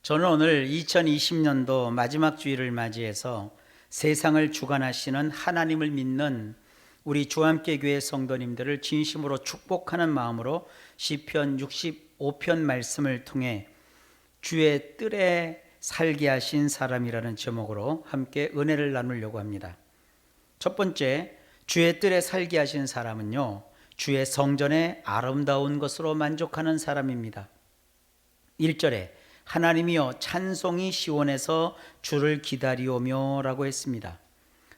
저는 오늘 2020년도 마지막 주일을 맞이해서 세상을 주관하시는 하나님을 믿는 우리 주함께 교회 성도님들을 진심으로 축복하는 마음으로 시편 65편 말씀을 통해 주의 뜰에 살게 하신 사람이라는 제목으로 함께 은혜를 나누려고 합니다. 첫 번째, 주의 뜰에 살게 하신 사람은요, 주의 성전에 아름다운 것으로 만족하는 사람입니다. 1절에 하나님이여 찬송이 시온에서 주를 기다리오며 라고 했습니다.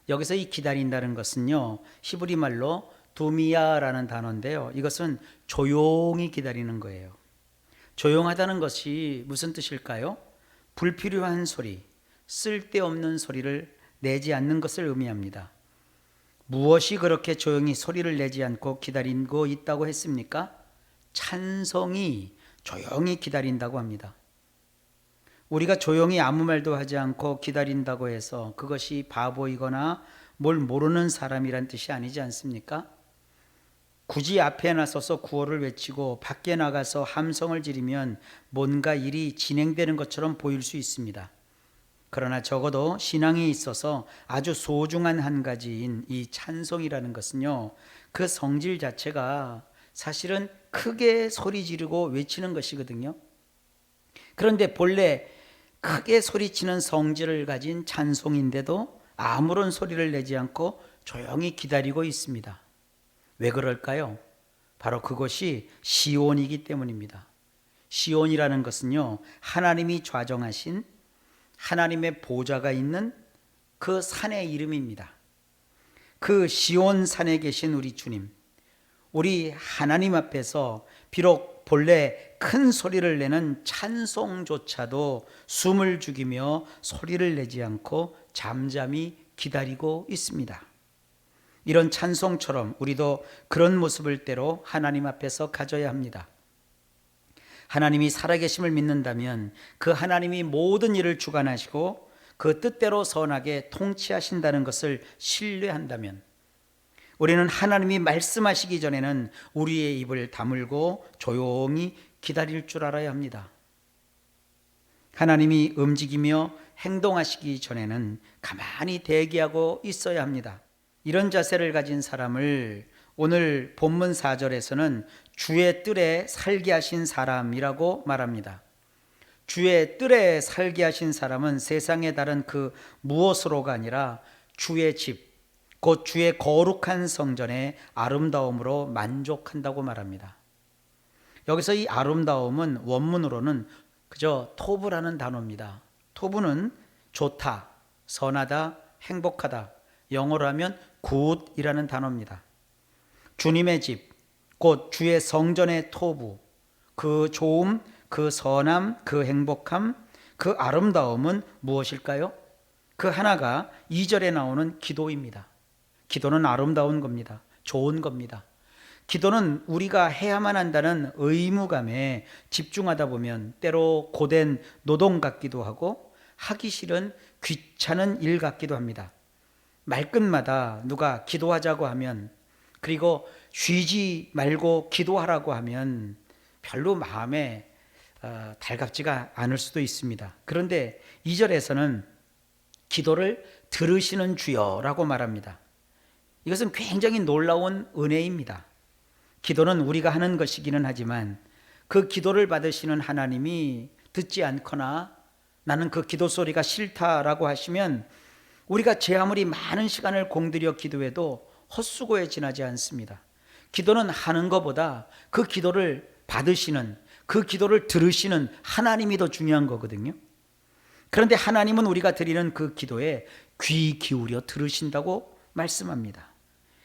여기서 이 기다린다는 것은요, 히브리 말로 두미야라는 단어인데요, 이것은 조용히 기다리는 거예요. 조용하다는 것이 무슨 뜻일까요? 불필요한 소리, 쓸데없는 소리를 내지 않는 것을 의미합니다. 무엇이 그렇게 조용히 소리를 내지 않고 기다리고 있다고 했습니까? 찬송이 조용히 기다린다고 합니다. 우리가 조용히 아무 말도 하지 않고 기다린다고 해서 그것이 바보이거나 뭘 모르는 사람이란 뜻이 아니지 않습니까? 굳이 앞에 나서서 구호를 외치고 밖에 나가서 함성을 지르면 뭔가 일이 진행되는 것처럼 보일 수 있습니다. 그러나 적어도 신앙에 있어서 아주 소중한 한 가지인 이 찬송이라는 것은요, 그 성질 자체가 사실은 크게 소리 지르고 외치는 것이거든요. 그런데 본래 크게 소리치는 성질을 가진 찬송인데도 아무런 소리를 내지 않고 조용히 기다리고 있습니다. 왜 그럴까요? 바로 그것이 시온이기 때문입니다. 시온이라는 것은요, 하나님이 좌정하신 하나님의 보좌가 있는 그 산의 이름입니다. 그 시온 산에 계신 우리 주님, 우리 하나님 앞에서 비록 본래 큰 소리를 내는 찬송조차도 숨을 죽이며 소리를 내지 않고 잠잠히 기다리고 있습니다. 이런 찬송처럼 우리도 그런 모습을 때로 하나님 앞에서 가져야 합니다. 하나님이 살아계심을 믿는다면 그 하나님이 모든 일을 주관하시고 그 뜻대로 선하게 통치하신다는 것을 신뢰한다면 우리는 하나님이 말씀하시기 전에는 우리의 입을 다물고 조용히 기다릴 줄 알아야 합니다. 하나님이 움직이며 행동하시기 전에는 가만히 대기하고 있어야 합니다. 이런 자세를 가진 사람을 오늘 본문 4절에서는 주의 뜰에 살게 하신 사람이라고 말합니다. 주의 뜰에 살게 하신 사람은 세상의 다른 그 무엇으로가 아니라 주의 집, 곧 주의 거룩한 성전의 아름다움으로 만족한다고 말합니다. 여기서 이 아름다움은 원문으로는 그저 토부라는 단어입니다. 토부는 좋다, 선하다, 행복하다, 영어로 하면 굿이라는 단어입니다. 주님의 집, 곧 주의 성전의 토부, 그 좋음, 그 선함, 그 행복함, 그 아름다움은 무엇일까요? 그 하나가 2절에 나오는 기도입니다. 기도는 아름다운 겁니다. 좋은 겁니다. 기도는 우리가 해야만 한다는 의무감에 집중하다 보면 때로 고된 노동 같기도 하고 하기 싫은 귀찮은 일 같기도 합니다. 말끝마다 누가 기도하자고 하면, 그리고 쉬지 말고 기도하라고 하면 별로 마음에 달갑지가 않을 수도 있습니다. 그런데 2절에서는 기도를 들으시는 주여라고 말합니다. 이것은 굉장히 놀라운 은혜입니다. 기도는 우리가 하는 것이기는 하지만 그 기도를 받으시는 하나님이 듣지 않거나 나는 그 기도 소리가 싫다라고 하시면 우리가 제 아무리 많은 시간을 공들여 기도해도 헛수고에 지나지 않습니다. 기도는 하는 것보다 그 기도를 받으시는, 그 기도를 들으시는 하나님이 더 중요한 거거든요. 그런데 하나님은 우리가 드리는 그 기도에 귀 기울여 들으신다고 말씀합니다.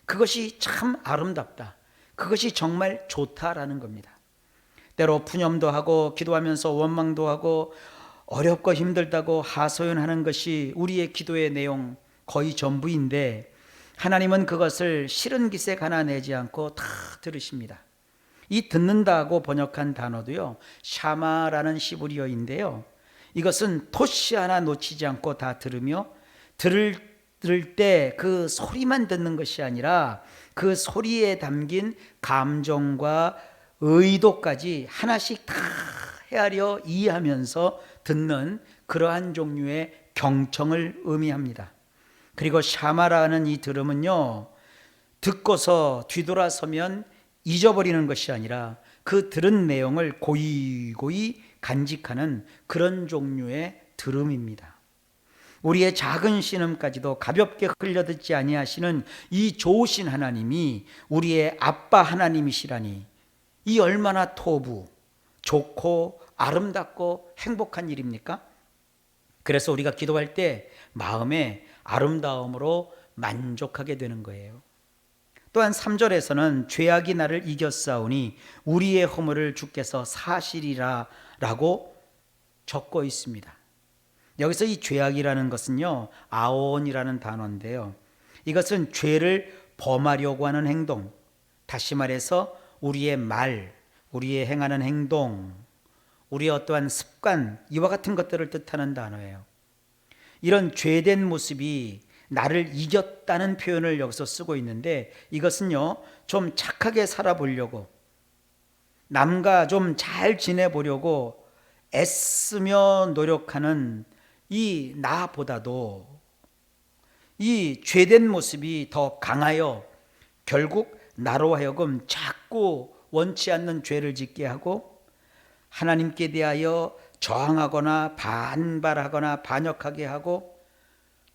그것이 참 아름답다, 그것이 정말 좋다라는 겁니다. 때로 푸념도 하고 기도하면서 원망도 하고 어렵고 힘들다고 하소연하는 것이 우리의 기도의 내용 거의 전부인데 하나님은 그것을 싫은 기색 하나 내지 않고 다 들으십니다. 이 듣는다고 번역한 단어도요, 샤마라는 시브리어인데요, 이것은 토시 하나 놓치지 않고 다 들으며 들을 때 그 소리만 듣는 것이 아니라 그 소리에 담긴 감정과 의도까지 하나씩 다 헤아려 이해하면서 듣는 그러한 종류의 경청을 의미합니다. 그리고 샤마라는 이 들음은요, 듣고서 뒤돌아서면 잊어버리는 것이 아니라 그 들은 내용을 고이고이 간직하는 그런 종류의 들음입니다. 우리의 작은 신음까지도 가볍게 흘려듣지 아니하시는 이 좋으신 하나님이 우리의 아빠 하나님이시라니, 이 얼마나 토부, 좋고 아름답고 행복한 일입니까? 그래서 우리가 기도할 때 마음의 아름다움으로 만족하게 되는 거예요. 또한 3절에서는 죄악이 나를 이겼사오니 우리의 허물을 주께서 사시리라 라고 적고 있습니다. 여기서 이 죄악이라는 것은요, 아온이라는 단어인데요, 이것은 죄를 범하려고 하는 행동, 다시 말해서 우리의 말, 우리의 행하는 행동, 우리의 어떠한 습관, 이와 같은 것들을 뜻하는 단어예요. 이런 죄된 모습이 나를 이겼다는 표현을 여기서 쓰고 있는데, 이것은요, 좀 착하게 살아보려고, 남과 좀 잘 지내보려고 애쓰며 노력하는 이 나보다도 이 죄된 모습이 더 강하여 결국 나로 하여금 자꾸 원치 않는 죄를 짓게 하고 하나님께 대하여 저항하거나 반발하거나 반역하게 하고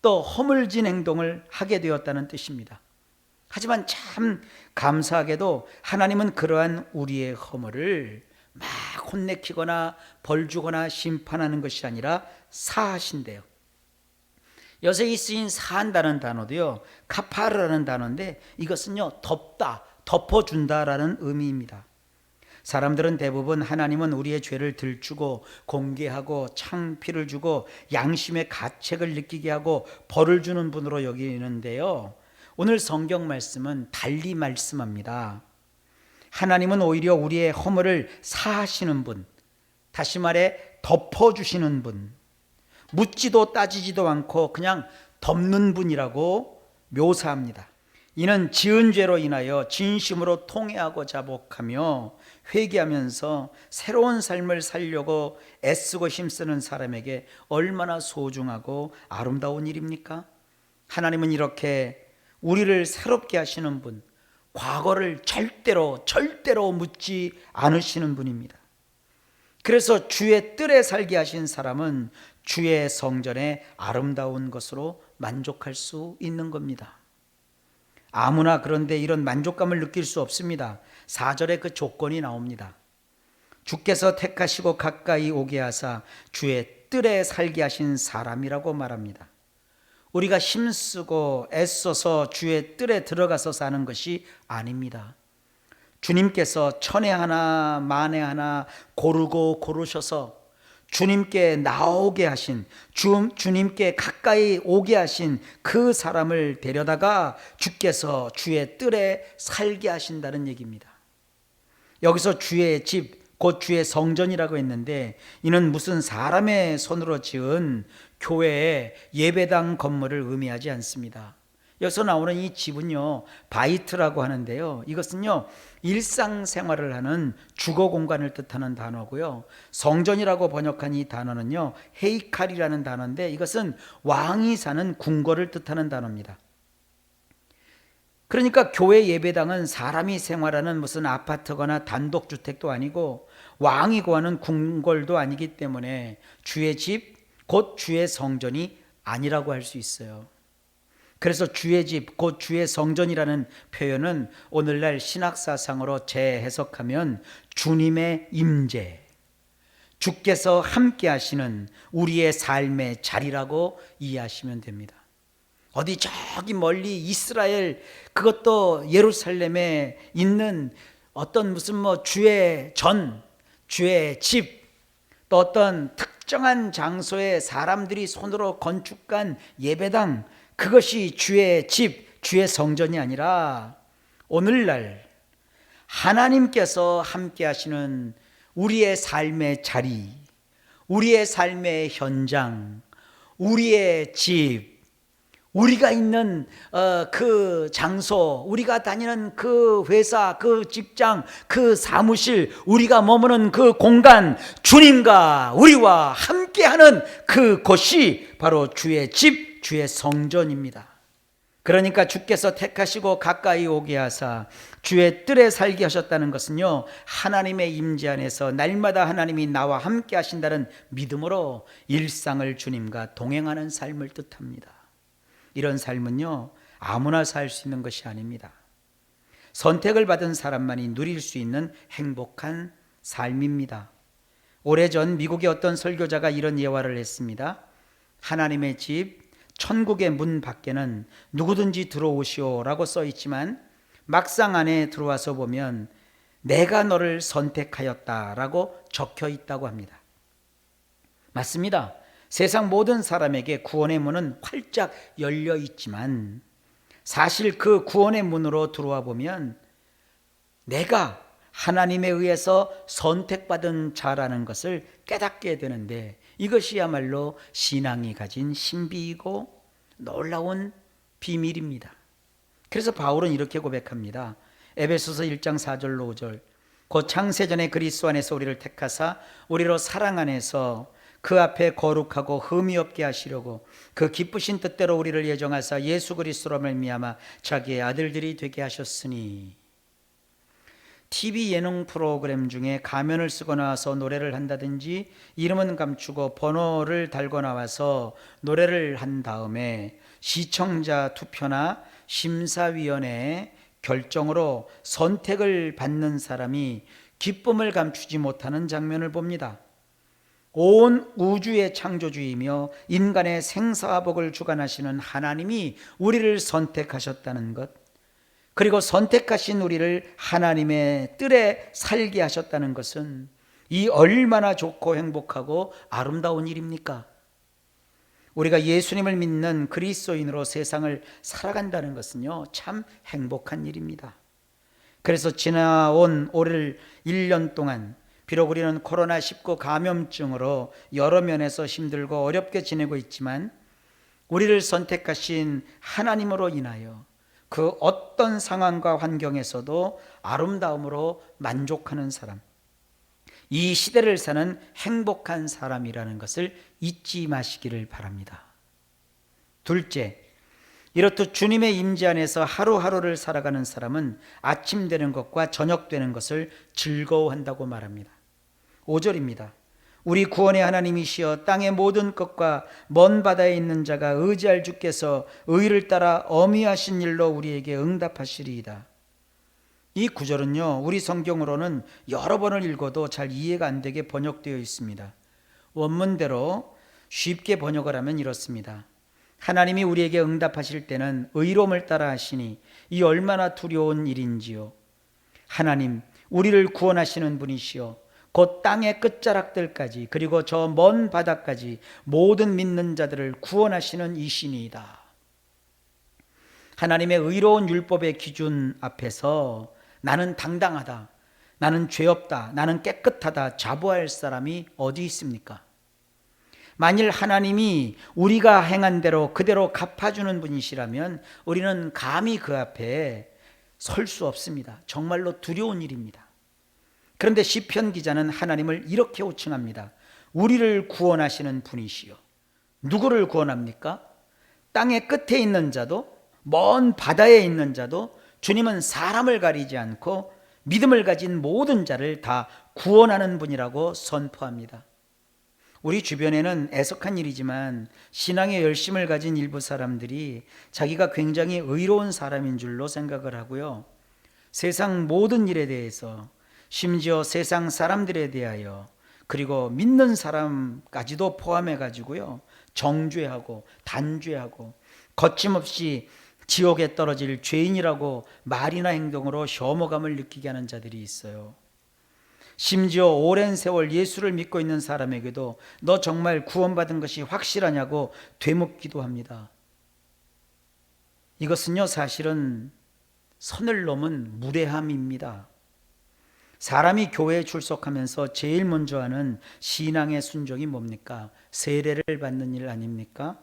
또 허물진 행동을 하게 되었다는 뜻입니다. 하지만 참 감사하게도 하나님은 그러한 우리의 허물을 막 혼내키거나 벌주거나 심판하는 것이 아니라 사하신대요. 여기서 쓰인 사한다는 단어도요, 카파르라는 단어인데 이것은요, 덮다, 덮어준다라는 의미입니다. 사람들은 대부분 하나님은 우리의 죄를 들추고 공개하고 창피를 주고 양심의 가책을 느끼게 하고 벌을 주는 분으로 여기는데요, 오늘 성경 말씀은 달리 말씀합니다. 하나님은 오히려 우리의 허물을 사하시는 분, 다시 말해 덮어주시는 분, 묻지도 따지지도 않고 그냥 덮는 분이라고 묘사합니다. 이는 지은 죄로 인하여 진심으로 통회하고 자복하며 회개하면서 새로운 삶을 살려고 애쓰고 힘쓰는 사람에게 얼마나 소중하고 아름다운 일입니까? 하나님은 이렇게 우리를 새롭게 하시는 분, 과거를 절대로 묻지 않으시는 분입니다. 그래서 주의 뜰에 살게 하신 사람은 주의 성전의 아름다운 것으로 만족할 수 있는 겁니다. 아무나 그런데 이런 만족감을 느낄 수 없습니다. 4절에 그 조건이 나옵니다. 주께서 택하시고 가까이 오게 하사 주의 뜰에 살게 하신 사람이라고 말합니다. 우리가 힘쓰고 애써서 주의 뜰에 들어가서 사는 것이 아닙니다. 주님께서 천에 하나 만에 하나 고르고 고르셔서 주님께 나오게 하신, 주님께 가까이 오게 하신 그 사람을 데려다가 주께서 주의 뜰에 살게 하신다는 얘기입니다. 여기서 주의 집, 곧 주의 성전이라고 했는데, 이는 무슨 사람의 손으로 지은 교회의 예배당 건물을 의미하지 않습니다. 여기서 나오는 이 집은요, 바이트라고 하는데요, 이것은요, 일상생활을 하는 주거 공간을 뜻하는 단어고요, 성전이라고 번역한 이 단어는요, 헤이칼이라는 단어인데 이것은 왕이 사는 궁궐을 뜻하는 단어입니다. 그러니까 교회 예배당은 사람이 생활하는 무슨 아파트거나 단독주택도 아니고 왕이 거하는 궁궐도 아니기 때문에 주의 집, 곧 주의 성전이 아니라고 할 수 있어요. 그래서 주의 집, 곧 주의 성전이라는 표현은 오늘날 신학사상으로 재해석하면 주님의 임재, 주께서 함께 하시는 우리의 삶의 자리라고 이해하시면 됩니다. 어디 저기 멀리 이스라엘, 그것도 예루살렘에 있는 어떤 무슨 주의 전, 주의 집, 또 어떤 특정한 장소에 사람들이 손으로 건축한 예배당, 그것이 주의 집, 주의 성전이 아니라 오늘날 하나님께서 함께 하시는 우리의 삶의 자리, 우리의 삶의 현장, 우리의 집, 우리가 있는 그 장소, 우리가 다니는 그 회사, 그 직장, 그 사무실, 우리가 머무는 그 공간, 주님과 우리와 함께하는 그 곳이 바로 주의 집, 주의 성전입니다. 그러니까 주께서 택하시고 가까이 오게 하사 주의 뜰에 살게 하셨다는 것은요, 하나님의 임재 안에서 날마다 하나님이 나와 함께 하신다는 믿음으로 일상을 주님과 동행하는 삶을 뜻합니다. 이런 삶은요, 아무나 살 수 있는 것이 아닙니다. 선택을 받은 사람만이 누릴 수 있는 행복한 삶입니다. 오래전 미국의 어떤 설교자가 이런 예화를 했습니다. 하나님의 집, 천국의 문 밖에는 누구든지 들어오시오라고 써 있지만 막상 안에 들어와서 보면 내가 너를 선택하였다라고 적혀 있다고 합니다. 맞습니다. 세상 모든 사람에게 구원의 문은 활짝 열려 있지만 사실 그 구원의 문으로 들어와 보면 내가 하나님에 의해서 선택받은 자라는 것을 깨닫게 되는데, 이것이야말로 신앙이 가진 신비이고 놀라운 비밀입니다. 그래서 바울은 이렇게 고백합니다. 에베소서 1장 4절로 5절. 곧 창세전에 그리스도 안에서 우리를 택하사 우리로 사랑 안에서 그 앞에 거룩하고 흠이 없게 하시려고 그 기쁘신 뜻대로 우리를 예정하사 예수 그리스도로 말미암아 자기의 아들들이 되게 하셨으니. TV 예능 프로그램 중에 가면을 쓰고 나와서 노래를 한다든지 이름은 감추고 번호를 달고 나와서 노래를 한 다음에 시청자 투표나 심사위원회의 결정으로 선택을 받는 사람이 기쁨을 감추지 못하는 장면을 봅니다. 온 우주의 창조주이며 인간의 생사복을 주관하시는 하나님이 우리를 선택하셨다는 것, 그리고 선택하신 우리를 하나님의 뜰에 살게 하셨다는 것은 이 얼마나 좋고 행복하고 아름다운 일입니까? 우리가 예수님을 믿는 그리스도인으로 세상을 살아간다는 것은요, 참 행복한 일입니다. 그래서 지나온 올 1년 동안 비록 우리는 코로나19 감염증으로 여러 면에서 힘들고 어렵게 지내고 있지만 우리를 선택하신 하나님으로 인하여 그 어떤 상황과 환경에서도 아름다움으로 만족하는 사람, 이 시대를 사는 행복한 사람이라는 것을 잊지 마시기를 바랍니다. 둘째, 이렇듯 주님의 임재 안에서 하루하루를 살아가는 사람은 아침 되는 것과 저녁 되는 것을 즐거워한다고 말합니다. 5절입니다. 우리 구원의 하나님이시여 땅의 모든 것과 먼 바다에 있는 자가 의지할 주께서 의를 따라 어미하신 일로 우리에게 응답하시리이다. 이 구절은요, 우리 성경으로는 여러 번을 읽어도 잘 이해가 안 되게 번역되어 있습니다. 원문대로 쉽게 번역을 하면 이렇습니다. 하나님이 우리에게 응답하실 때는 의로움을 따라 하시니 이 얼마나 두려운 일인지요. 하나님, 우리를 구원하시는 분이시여 곧 땅의 끝자락들까지 그리고 저 먼 바다까지 모든 믿는 자들을 구원하시는 이신이다. 하나님의 의로운 율법의 기준 앞에서 나는 당당하다, 나는 죄 없다, 나는 깨끗하다 자부할 사람이 어디 있습니까? 만일 하나님이 우리가 행한 대로 그대로 갚아주는 분이시라면 우리는 감히 그 앞에 설 수 없습니다. 정말로 두려운 일입니다. 그런데 시편 기자는 하나님을 이렇게 호칭합니다. 우리를 구원하시는 분이시여. 누구를 구원합니까? 땅의 끝에 있는 자도 먼 바다에 있는 자도 주님은 사람을 가리지 않고 믿음을 가진 모든 자를 다 구원하는 분이라고 선포합니다. 우리 주변에는 애석한 일이지만 신앙에 열심을 가진 일부 사람들이 자기가 굉장히 의로운 사람인 줄로 생각을 하고요, 세상 모든 일에 대해서 심지어 세상 사람들에 대하여 그리고 믿는 사람까지도 포함해 가지고요 정죄하고 단죄하고 거침없이 지옥에 떨어질 죄인이라고 말이나 행동으로 혐오감을 느끼게 하는 자들이 있어요. 심지어 오랜 세월 예수를 믿고 있는 사람에게도 너 정말 구원받은 것이 확실하냐고 되묻기도 합니다. 이것은요 사실은 선을 넘은 무례함입니다. 사람이 교회에 출석하면서 제일 먼저 하는 신앙의 순종이 뭡니까? 세례를 받는 일 아닙니까?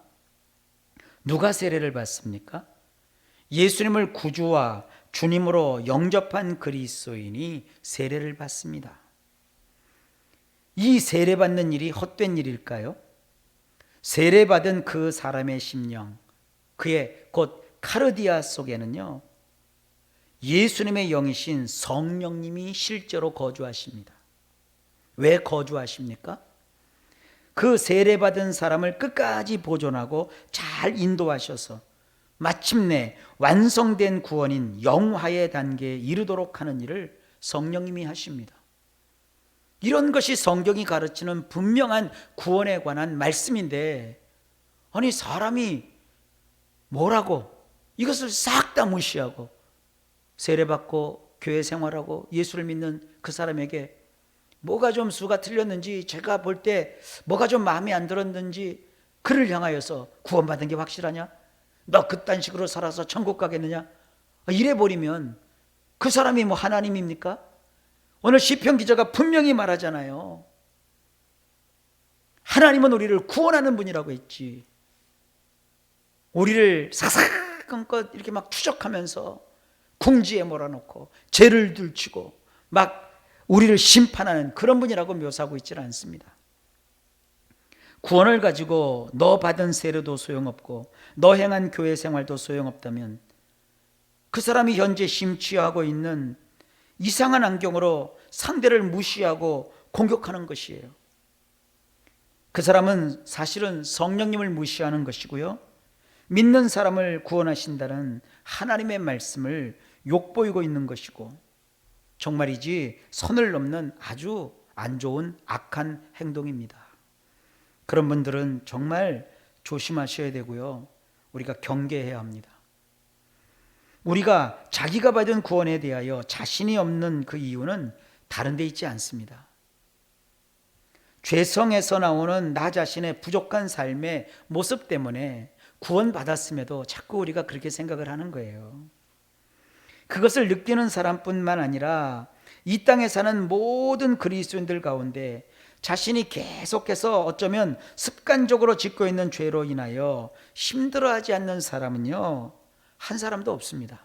누가 세례를 받습니까? 예수님을 구주와 주님으로 영접한 그리스도인이 세례를 받습니다. 이 세례받는 일이 헛된 일일까요? 세례받은 그 사람의 심령, 그의 곧 카르디아 속에는요, 예수님의 영이신 성령님이 실제로 거주하십니다. 왜 거주하십니까? 그 세례받은 사람을 끝까지 보존하고 잘 인도하셔서 마침내 완성된 구원인 영화의 단계에 이르도록 하는 일을 성령님이 하십니다. 이런 것이 성경이 가르치는 분명한 구원에 관한 말씀인데, 아니 사람이 뭐라고 이것을 싹 다 무시하고 세례받고 교회 생활하고 예수를 믿는 그 사람에게 뭐가 좀 수가 틀렸는지, 제가 볼 때 뭐가 좀 마음에 안 들었는지 그를 향하여서 구원받은 게 확실하냐? 너 그딴 식으로 살아서 천국 가겠느냐? 이래 버리면 그 사람이 뭐 하나님입니까? 오늘 시편 기자가 분명히 말하잖아요. 하나님은 우리를 구원하는 분이라고 했지. 우리를 사사건건 이렇게 막 추적하면서 궁지에 몰아넣고 죄를 들추고 막 우리를 심판하는 그런 분이라고 묘사하고 있지는 않습니다. 구원을 가지고 너 받은 세례도 소용없고 너 행한 교회 생활도 소용없다면 그 사람이 현재 심취하고 있는 이상한 안경으로 상대를 무시하고 공격하는 것이에요. 그 사람은 사실은 성령님을 무시하는 것이고요, 믿는 사람을 구원하신다는 하나님의 말씀을 욕보이고 있는 것이고, 정말이지 선을 넘는 아주 안 좋은 악한 행동입니다. 그런 분들은 정말 조심하셔야 되고요, 우리가 경계해야 합니다. 우리가 자기가 받은 구원에 대하여 자신이 없는 그 이유는 다른 데 있지 않습니다. 죄성에서 나오는 나 자신의 부족한 삶의 모습 때문에 구원받았음에도 자꾸 우리가 그렇게 생각을 하는 거예요. 그것을 느끼는 사람뿐만 아니라 이 땅에 사는 모든 그리스도인들 가운데 자신이 계속해서 어쩌면 습관적으로 짓고 있는 죄로 인하여 힘들어하지 않는 사람은요, 한 사람도 없습니다.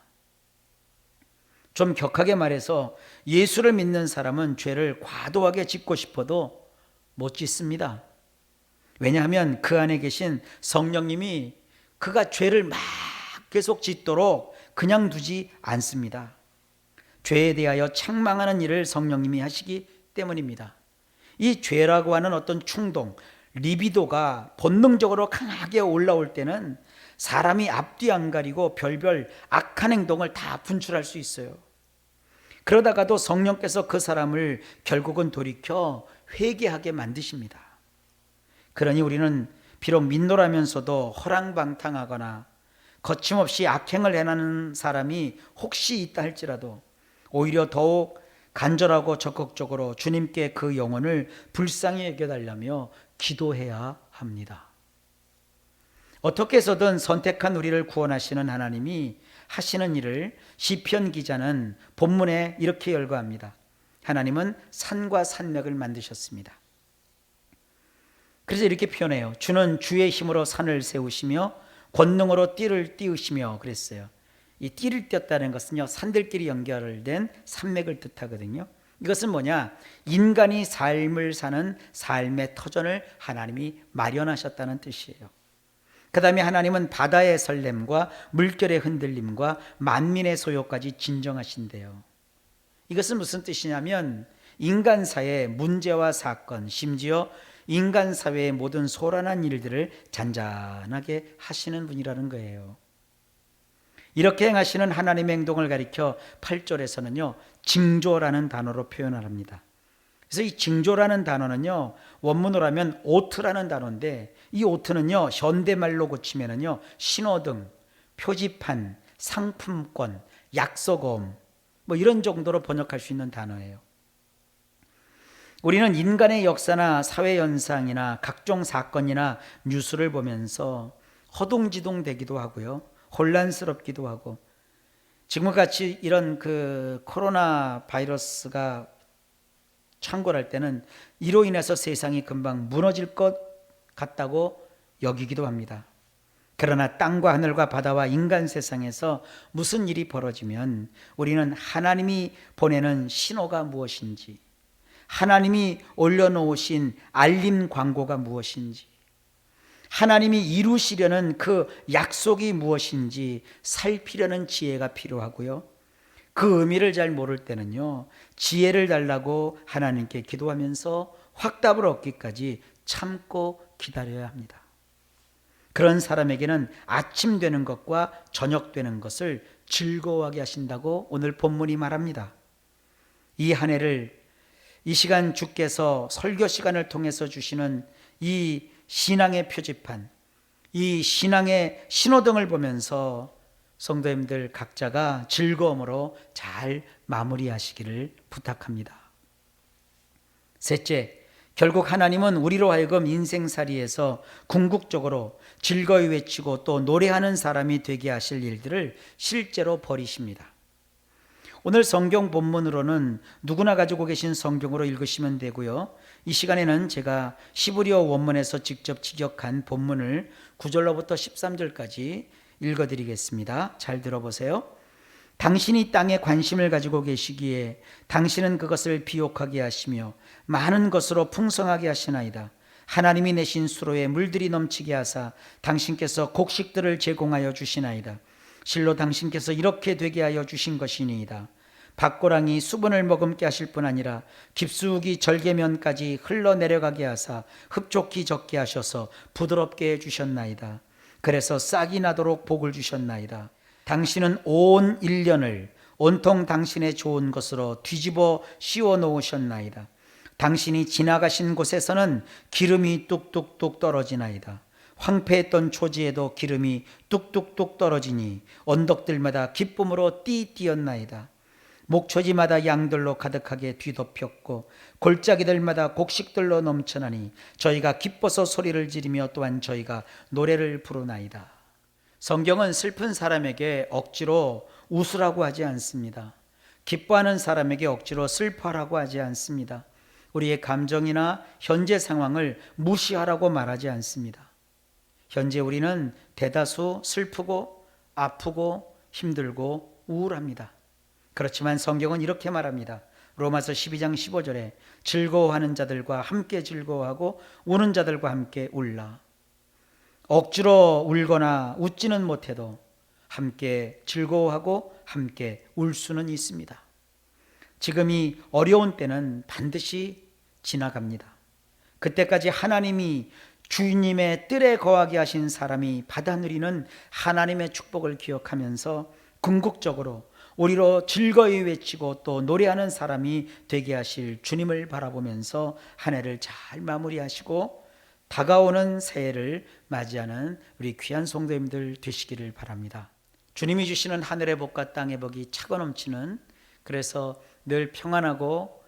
좀 격하게 말해서 예수를 믿는 사람은 죄를 과도하게 짓고 싶어도 못 짓습니다. 왜냐하면 그 안에 계신 성령님이 그가 죄를 막 계속 짓도록 그냥 두지 않습니다. 죄에 대하여 책망하는 일을 성령님이 하시기 때문입니다. 이 죄라고 하는 어떤 충동, 리비도가 본능적으로 강하게 올라올 때는 사람이 앞뒤 안 가리고 별별 악한 행동을 다 분출할 수 있어요. 그러다가도 성령께서 그 사람을 결국은 돌이켜 회개하게 만드십니다. 그러니 우리는 비록 민노라면서도 허랑방탕하거나 거침없이 악행을 행하는 사람이 혹시 있다 할지라도 오히려 더욱 간절하고 적극적으로 주님께 그 영혼을 불쌍히 여겨달라며 기도해야 합니다. 어떻게 해서든 선택한 우리를 구원하시는 하나님이 하시는 일을 시편 기자는 본문에 이렇게 열거합니다. 하나님은 산과 산맥을 만드셨습니다. 그래서 이렇게 표현해요. 주는 주의 힘으로 산을 세우시며 권능으로 띠를 띄우시며 그랬어요. 이 띠를 띄었다는 것은요, 산들끼리 연결된 산맥을 뜻하거든요. 이것은 뭐냐? 인간이 삶을 사는 삶의 터전을 하나님이 마련하셨다는 뜻이에요. 그 다음에 하나님은 바다의 설렘과 물결의 흔들림과 만민의 소요까지 진정하신대요. 이것은 무슨 뜻이냐면 인간사의 문제와 사건, 심지어 인간 사회의 모든 소란한 일들을 잔잔하게 하시는 분이라는 거예요. 이렇게 행하시는 하나님의 행동을 가리켜 8절에서는요, 징조라는 단어로 표현을 합니다. 그래서 이 징조라는 단어는요, 원문으로 하면 오트라는 단어인데, 이 오트는요, 현대말로 고치면은요, 신호등, 표지판, 상품권, 약속어음, 뭐 이런 정도로 번역할 수 있는 단어예요. 우리는 인간의 역사나 사회 현상이나 각종 사건이나 뉴스를 보면서 허둥지둥 되기도 하고요, 혼란스럽기도 하고, 지금같이 이런 그 코로나 바이러스가 창궐할 때는 이로 인해서 세상이 금방 무너질 것 같다고 여기기도 합니다. 그러나 땅과 하늘과 바다와 인간 세상에서 무슨 일이 벌어지면 우리는 하나님이 보내는 신호가 무엇인지, 하나님이 올려놓으신 알림 광고가 무엇인지, 하나님이 이루시려는 그 약속이 무엇인지 살피려는 지혜가 필요하고요. 그 의미를 잘 모를 때는요, 지혜를 달라고 하나님께 기도하면서 확답을 얻기까지 참고 기다려야 합니다. 그런 사람에게는 아침 되는 것과 저녁 되는 것을 즐거워하게 하신다고 오늘 본문이 말합니다. 이 한 해를, 이 시간 주께서 설교 시간을 통해서 주시는 이 신앙의 표지판, 이 신앙의 신호등을 보면서 성도님들 각자가 즐거움으로 잘 마무리하시기를 부탁합니다. 셋째, 결국 하나님은 우리로 하여금 인생살이에서 궁극적으로 즐거이 외치고 또 노래하는 사람이 되게 하실 일들을 실제로 벌이십니다. 오늘 성경 본문으로는 누구나 가지고 계신 성경으로 읽으시면 되고요. 이 시간에는 제가 시브리어 원문에서 직접 직역한 본문을 9절로부터 13절까지 읽어드리겠습니다. 잘 들어보세요. 당신이 땅에 관심을 가지고 계시기에 당신은 그것을 비옥하게 하시며 많은 것으로 풍성하게 하시나이다. 하나님이 내신 수로에 물들이 넘치게 하사 당신께서 곡식들을 제공하여 주시나이다. 실로 당신께서 이렇게 되게 하여 주신 것이니이다. 밭고랑이 수분을 머금게 하실 뿐 아니라 깊숙이 절개면까지 흘러내려가게 하사 흡족히 적게 하셔서 부드럽게 해주셨나이다. 그래서 싹이 나도록 복을 주셨나이다. 당신은 온 1년을 온통 당신의 좋은 것으로 뒤집어 씌워 놓으셨나이다. 당신이 지나가신 곳에서는 기름이 뚝뚝뚝 떨어지나이다. 황폐했던 초지에도 기름이 뚝뚝뚝 떨어지니 언덕들마다 기쁨으로 띠띠었나이다. 목초지마다 양들로 가득하게 뒤덮였고 골짜기들마다 곡식들로 넘쳐나니 저희가 기뻐서 소리를 지르며 또한 저희가 노래를 부르나이다. 성경은 슬픈 사람에게 억지로 웃으라고 하지 않습니다. 기뻐하는 사람에게 억지로 슬퍼하라고 하지 않습니다. 우리의 감정이나 현재 상황을 무시하라고 말하지 않습니다. 현재 우리는 대다수 슬프고 아프고 힘들고 우울합니다. 그렇지만 성경은 이렇게 말합니다. 로마서 12장 15절에 즐거워하는 자들과 함께 즐거워하고 우는 자들과 함께 울라. 억지로 울거나 웃지는 못해도 함께 즐거워하고 함께 울 수는 있습니다. 지금 이 어려운 때는 반드시 지나갑니다. 그때까지 하나님이 주님의 뜰에 거하게 하신 사람이 받아 누리는 하나님의 축복을 기억하면서 궁극적으로 우리로 즐거이 외치고 또 노래하는 사람이 되게 하실 주님을 바라보면서 한 해를 잘 마무리하시고 다가오는 새해를 맞이하는 우리 귀한 성도님들 되시기를 바랍니다. 주님이 주시는 하늘의 복과 땅의 복이 차고 넘치는, 그래서 늘 평안하고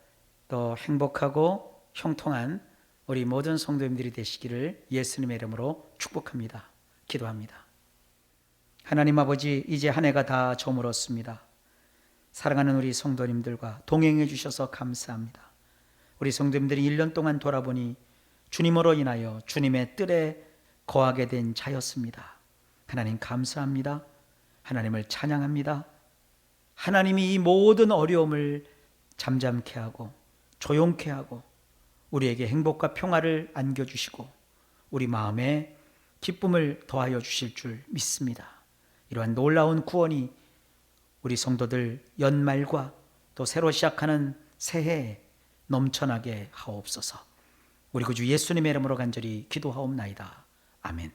또 행복하고 형통한 우리 모든 성도님들이 되시기를 예수님의 이름으로 축복합니다. 기도합니다. 하나님 아버지, 이제 한 해가 다 저물었습니다. 사랑하는 우리 성도님들과 동행해 주셔서 감사합니다. 우리 성도님들이 1년 동안 돌아보니 주님으로 인하여 주님의 뜰에 거하게 된 자였습니다. 하나님 감사합니다. 하나님을 찬양합니다. 하나님이 이 모든 어려움을 잠잠케 하고 조용케 하고 우리에게 행복과 평화를 안겨주시고 우리 마음에 기쁨을 더하여 주실 줄 믿습니다. 이러한 놀라운 구원이 우리 성도들 연말과 또 새로 시작하는 새해에 넘쳐나게 하옵소서. 우리 구주 예수님의 이름으로 간절히 기도하옵나이다. 아멘.